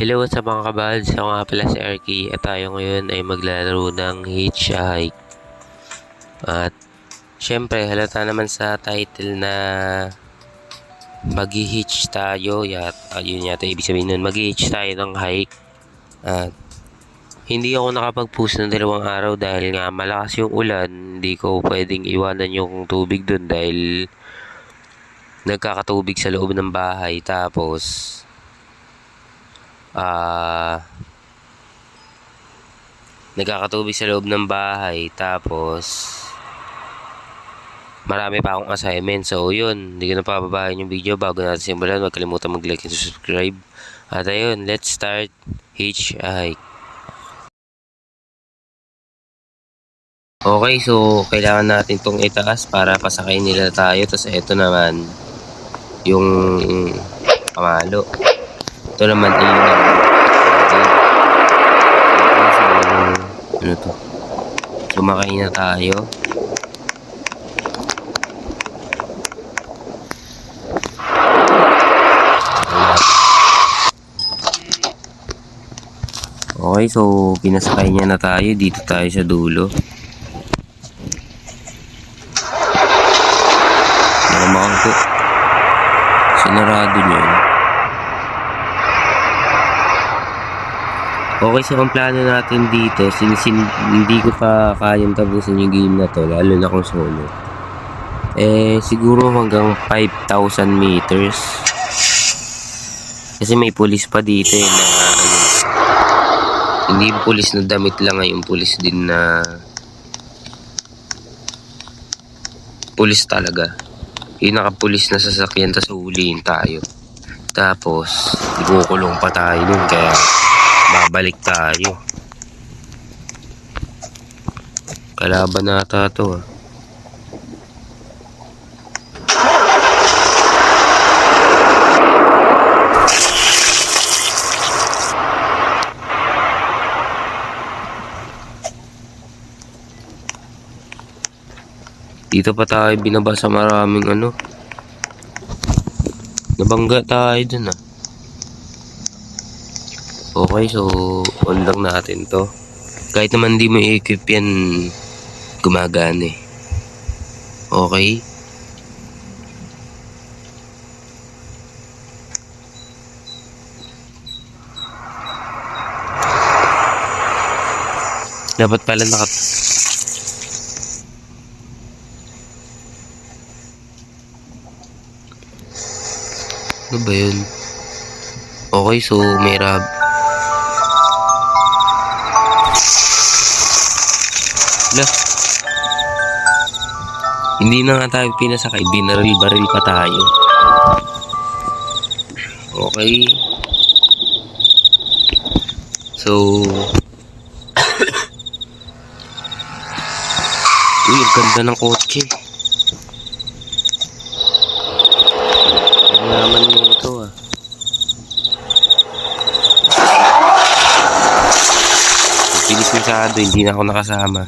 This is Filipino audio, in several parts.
Hello sa mga kabads, ako nga pala si Arky at tayo ngayon ay maglalaro ng Hitchhike. At syempre halata naman sa title na mag-hitch tayo, yun yata ibig sabihin nun, mag-hitch tayo ng hike. At hindi ako nakapag-post ng 2 araw dahil nga malakas yung ulan, hindi ko pwedeng iwanan yung tubig dun dahil nagkakatubig sa loob ng bahay. Tapos nagkakatubig sa loob ng bahay, tapos marami pa akong assignment. So yun, hindi ko na pababahin yung video. Bago natin simulan, huwag kalimutan mag-like and subscribe. At ayun, let's start Hitchhike. Okay, so kailangan natin tong itaas para pasakay nila tayo. Tapos ito naman yung pamalo. Ito naman yung ano to, sumakay na tayo. Okay, so pinasakay niya na tayo. Dito tayo sa dulo. Nakamahal po, sinarado niya. Okay, so ang plano natin dito, hindi ko pa kayang tapusin yung game na to, lalo na kung solo. Siguro hanggang 5,000 meters. Kasi may pulis pa dito na hindi yung pulis na damit lang, yung pulis din na pulis talaga. Yung nakapulis na sasakyan, tas uhulihin tayo. Tapos ikukulong pa tayo dun, kaya babalik tayo. Kalaban nata to Dito pa tayo binaba sa maraming nabangga tayo dun Okay, so on lang natin to. Kahit naman di mo i-equip yan, gumagana Okay. Dapat pala ano ba yun? Okay, so may hindi na nga tayo pinasakay, binaril-baril pa tayo. Okay, so uy, ang ganda ng kotse. Naman mo ito pilis masyado, hindi na ako nakasama.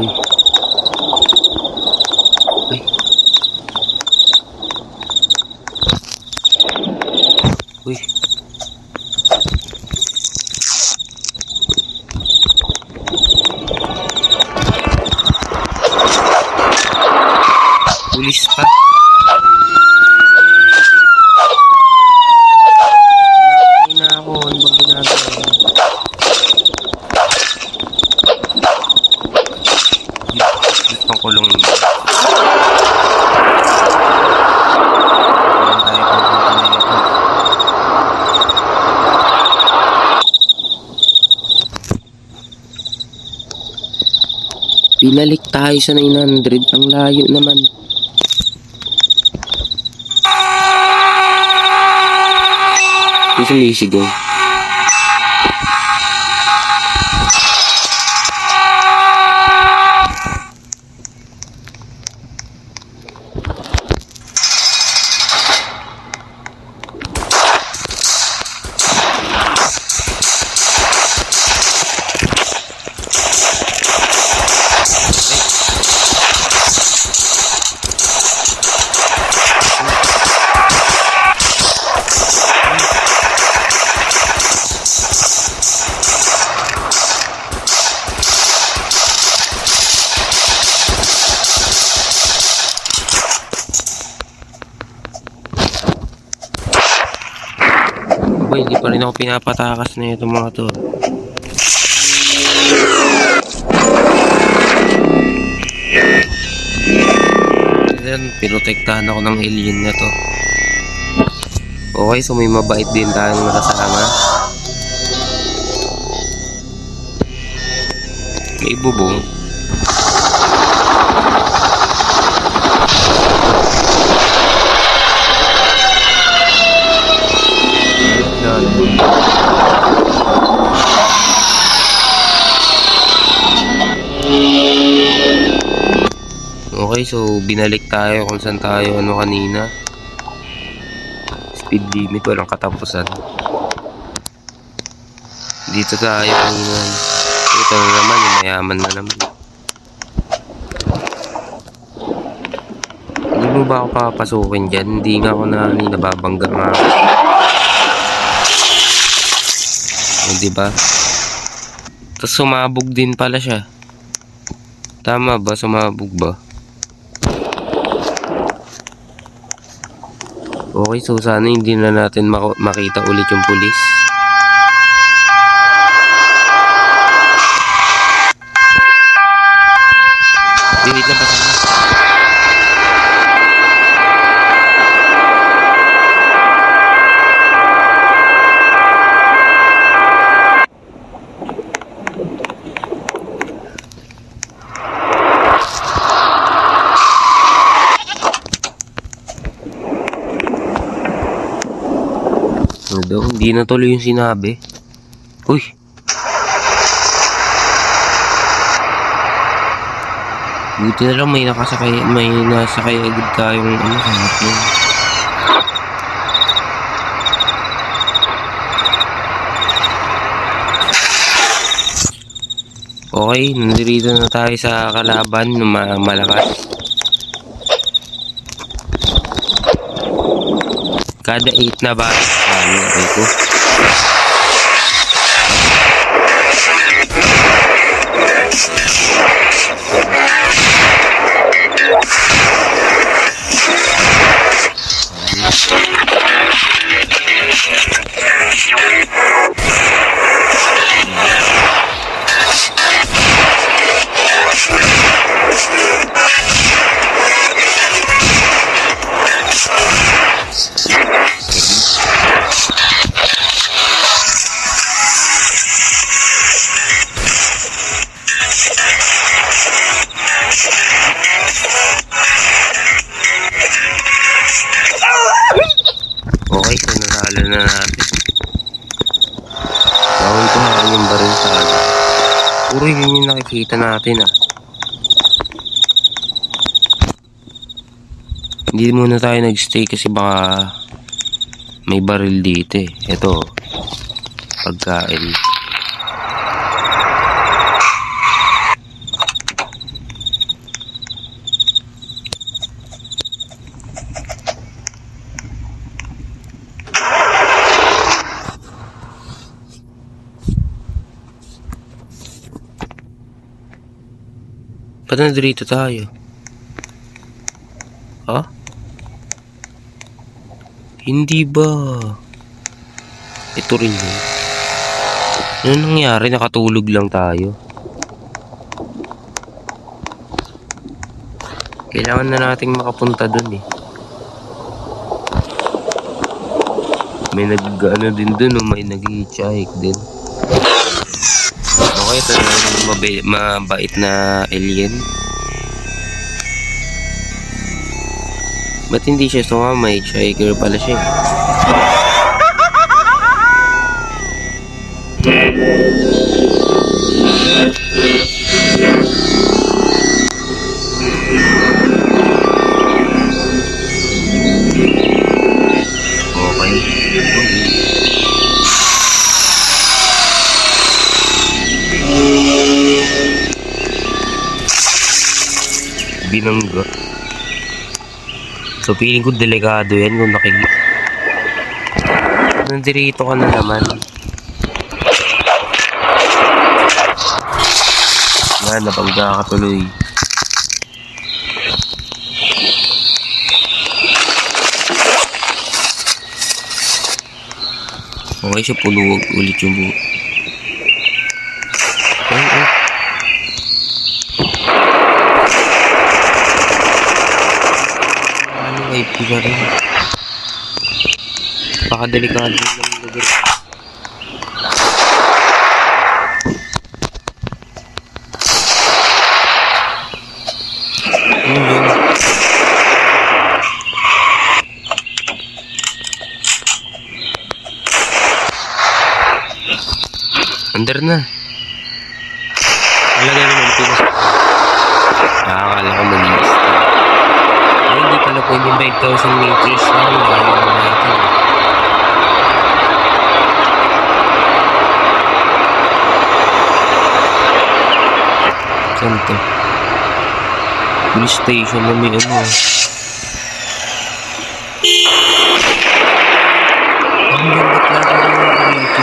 Uy. Uy. Uy. Pulis pa. Nakakay na ako. Ano bang ginagawa? Gusto kulong nyo. Pinalik tayo sa 900. Ang layo naman. Yung sumisigaw. hindi pa rin ako pinapatakas na itong mga to. Ayan, pinotektahan ako ng alien na to. Okay, so may mabait din tayong nakasama. May bubong. Okay, so binalik tayo kung saan tayo kanina. Speed limit, walang katapusan. Dito tayo kanina. Ito na naman, yung mayaman na naman. Hindi mo ba ako papasukin dyan? Hindi nga ako nababangga nga. O, diba? Tapos sumabog din pala siya. Tama ba? Sumabog ba? Okay, so sana hindi na natin makita ulit yung pulis. Wait lang pa sana. Hindi na tuloy yung sinabi. Uy! Buti na lang may nasakay agad tayong hanap yun. Okay, nandito na tayo sa kalaban ng malakas. Kada 8 na ba? Okay ko. Okay, so natalo na natin. Bawal ko nga yung baril sa akin. Puro yun yung nakikita natin Hindi muna tayo nagstay kasi baka may baril dito Ito, pagkain. Ba't nandito tayo? Ha? Hindi ba? Ito rin yun. Ano nangyari? Nakatulog lang tayo. Kailangan na nating makapunta dun May nag-ano din dun may nag-hitchhike din. Okay, ito na yung mabait na alien. Ba't hindi siya sumama? Hitchhiker pala siya Okay. Binangga. So feeling ko delikado yan kung nandito ka na naman. Nabangga ka tuloy. Okay, lumaki siya, puno ulit yung buo. Ay. Ano, IP pa rin. Napakadelikado ng lugar. Yun. Under na. Talaga naman pinas. Akala ko mag-i-stay. Ay, hindi pala pwede 5,000 meters na. Layo na natin. Saan to? Police station na may ano. Ang ganda talaga ng dito.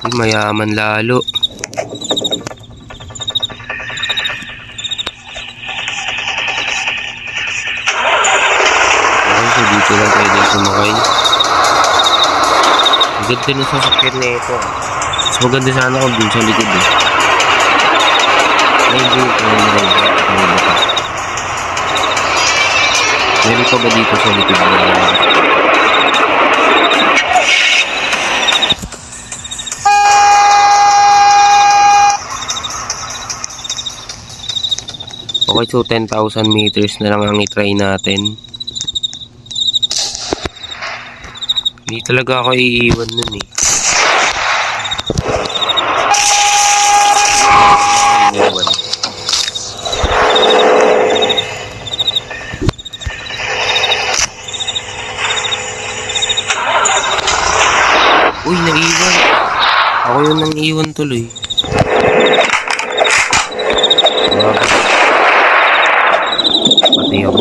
Ay, mayaman lalo. So dito lang pwede sumakay. Ang ganda na sasakyan na ito. Mas maganda sana kung dun sa likod eh. Ay dito meron pa ba dito sa likod na? Okay, so 10,000 meters na lang ang itry natin. Hindi talaga ako iiwan nun eh. Iiwan. Uy, naiwan. Ako yun nang iwan tuloy. Pati ako.